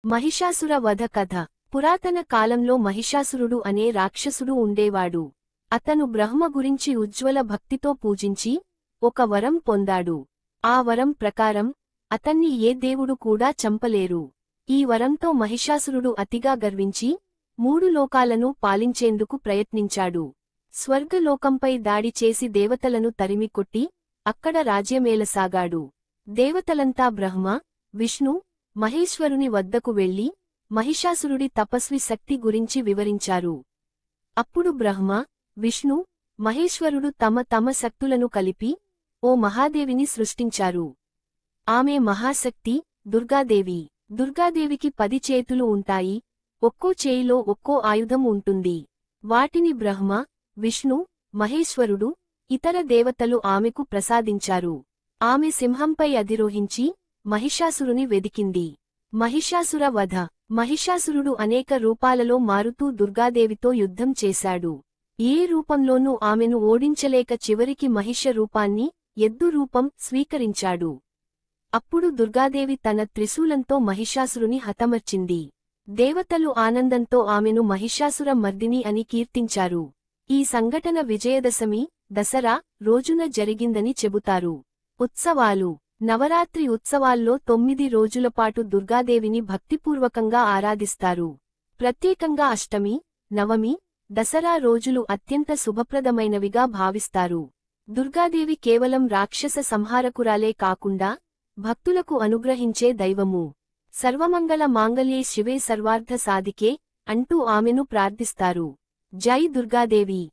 మహిషాసుర వధ కథ. పురాతన కాలంలో మహిషాసురుడు అనే రాక్షసుడు ఉండేవాడు. అతను బ్రహ్మ గురించి ఉజ్వల భక్తితో పూజించి ఒక వరం పొందాడు. ఆ వరం ప్రకారం అతన్ని ఏ దేవుడు కూడా చంపలేరు. ఈ వరంతో మహిషాసురుడు అతిగా గర్వించి 3 లోకాలను పాలించేందుకు ప్రయత్నించాడు. స్వర్గలోకంపై దాడి చేసి దేవతలను తరిమికొట్టి అక్కడ రాజ్యమేలసాగాడు. దేవతలంతా బ్రహ్మ, విష్ణు, మహేశ్వరుని వద్దకు వెళ్లి మహిషాసురుడి తపస్వి శక్తి గురించి వివరించారు. అప్పుడు బ్రహ్మ, విష్ణు, మహేశ్వరుడు తమ తమ శక్తులను కలిపి ఓ మహాదేవిని సృష్టించారు. ఆమె మహాశక్తి దుర్గాదేవి. దుర్గాదేవికి 10 చేతులు ఉంటాయి. ఒక్కో చేయిలో ఒక్కో ఆయుధం ఉంటుంది. వాటిని బ్రహ్మ, విష్ణు, మహేశ్వరుడు, ఇతర దేవతలు ఆమెకు ప్రసాదించారు. ఆమె సింహంపై అధిరోహించి మహిషాసురుని వెదికింది. మహిషాసుర వధ. మహిషాసురుడు అనేక రూపాలలో మారుతూ దుర్గాదేవితో యుద్ధం చేశాడు. ఏ రూపంలోనూ ఆమెను ఓడించలేక చివరికి మహిష రూపాన్ని, ఎద్దు రూపం స్వీకరించాడు. అప్పుడు దుర్గాదేవి తన త్రిశూలంతో మహిషాసురుని హతమర్చింది. దేవతలు ఆనందంతో ఆమెను మహిషాసుర మర్దిని అని కీర్తించారు. ఈ సంఘటన విజయదశమి, దసరా రోజున జరిగిందని చెబుతారు. ఉత్సవాలు. నవరాత్రి ఉత్సవాల్లో 9 రోజులపాటు దుర్గాదేవిని భక్తిపూర్వకంగా ఆరాధిస్తారు. ప్రత్యేకంగా అష్టమి, నవమి, దసరా రోజులు అత్యంత శుభప్రదమైనవిగా భావిస్తారు. దుర్గాదేవి కేవలం రాక్షస సంహారకురాలే కాకుండా భక్తులకు అనుగ్రహించే దైవము. సర్వమంగళ మాంగళ్యే శివే సర్వార్థ సాధికే అంటూ ఆమెను ప్రార్థిస్తారు. జై దుర్గాదేవి.